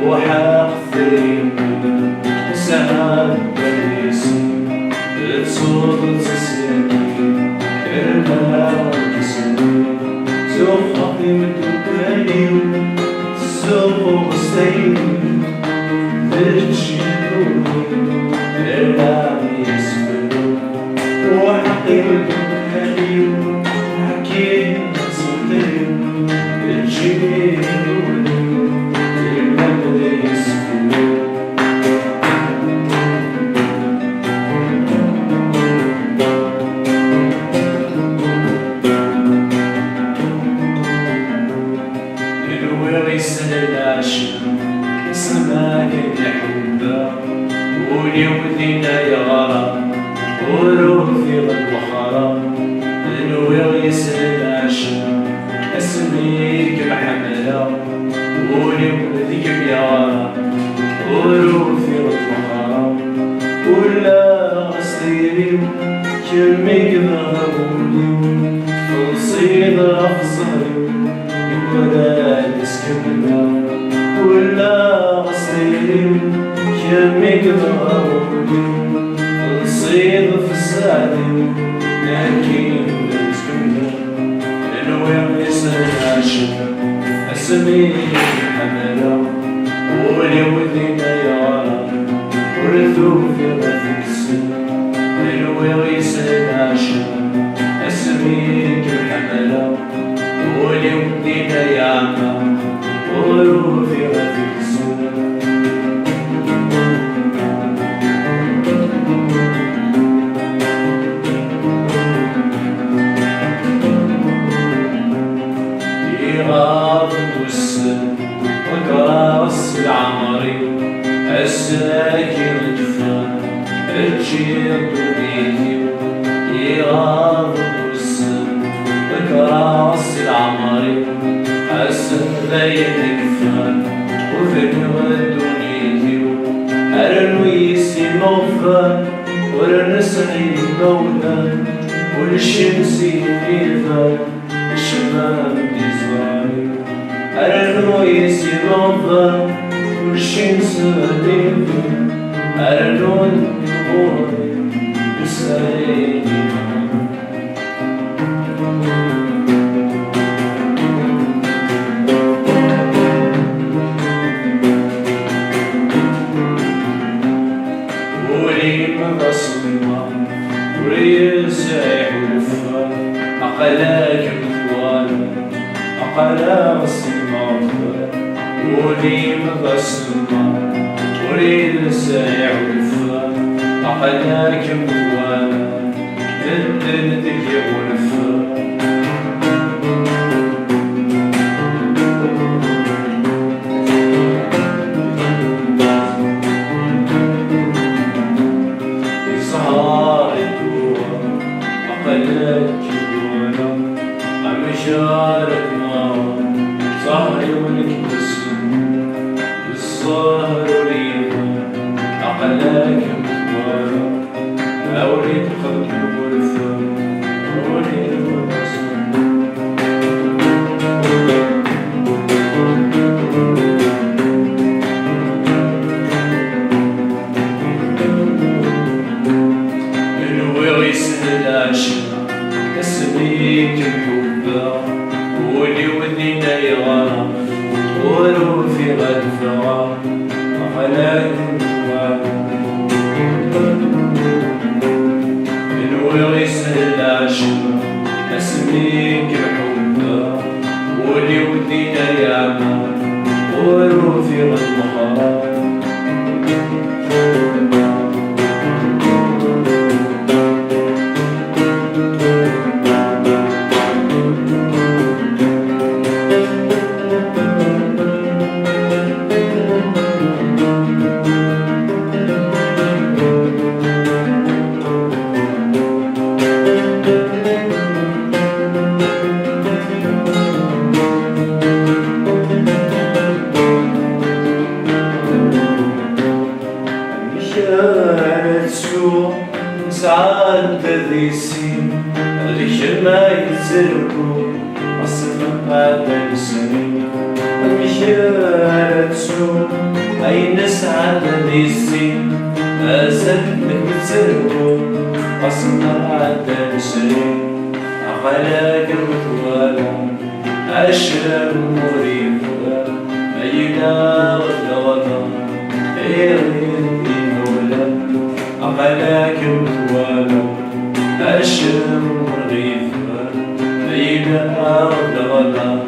وحق ثريم سهاد بريسي تصوت تسيكي كرنا كسني سوف خطيم الدكاني سوف غستيني ترجيوني كرنا يسمني وحقي الدكاني حكي صدري ترجيوني ودينا يا غرام وروثي غد وخرام انويغ يسهل العشا اسميك محملة ولي ولديك يا غرام وروثي غد وخرام ولا غسطيري كميك ذهبولي فلصيد افصلي ولا تسكبنا ولا غسطيري كميك ذهبولي الصيد في السعدي لكن نتكمل انويغ يسهل العشا اسميك محملة ولي ودينا يا غرام ورثو في غثك السن انويغ يسهل العشا اسميك محملة ولي ودينا يا عمام ورثو في غثك السن وكراس العمري الساكي الجفان الجيب بيدي يغاض السن وكراس العمري الساكي الجفان وفن ودنيتي الرويسي موفان والنسعي مولان والشمسي ميفان الشمام ديزواني الرويسي موفان والشمس ديفان الرون غوري بسعيدي ويسعح الفا أقلاك مثوالا أقلا السماء ولي مغسما ويسعح الفا أقلاك مثوالا ذدك ونفا شارك نار صهري ونكبسم الصهر ريما أقلاك مكبارا أوريد خلق الغرفة أوريد المقسم انويغ يسهل العشا اسميك الحب ولي ودينا يا غرام ولو في غد فغام أخلاك النواب انويغ يسهل العشا اسميك الحب ولي ودينا يا عمان ولو في غد فغام ساعات ذي سين هذيك ما يتزرقوا أصلا هذا السنين المشيات سوق ذي السين أسدك بتسرقو قصنا عدى نسرين عقلاك المتوالى عشر مريفة ميلا والغضا إيريني مولا عقلاك المتوالى عشر مريفة ميلا والغضا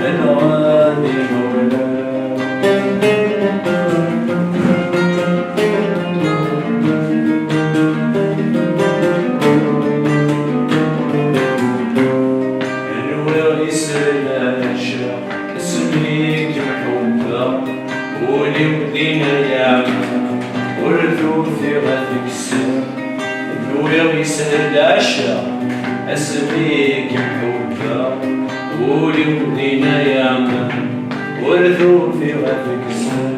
الغادي مولا أنويغ يشل العشاق اسميك محبة ولي ودينا يعمى ورثو في غاديك السن أنويغ يشل العشاق اسميك محبة ولي ودينا يعمى ورثو في غاديك السن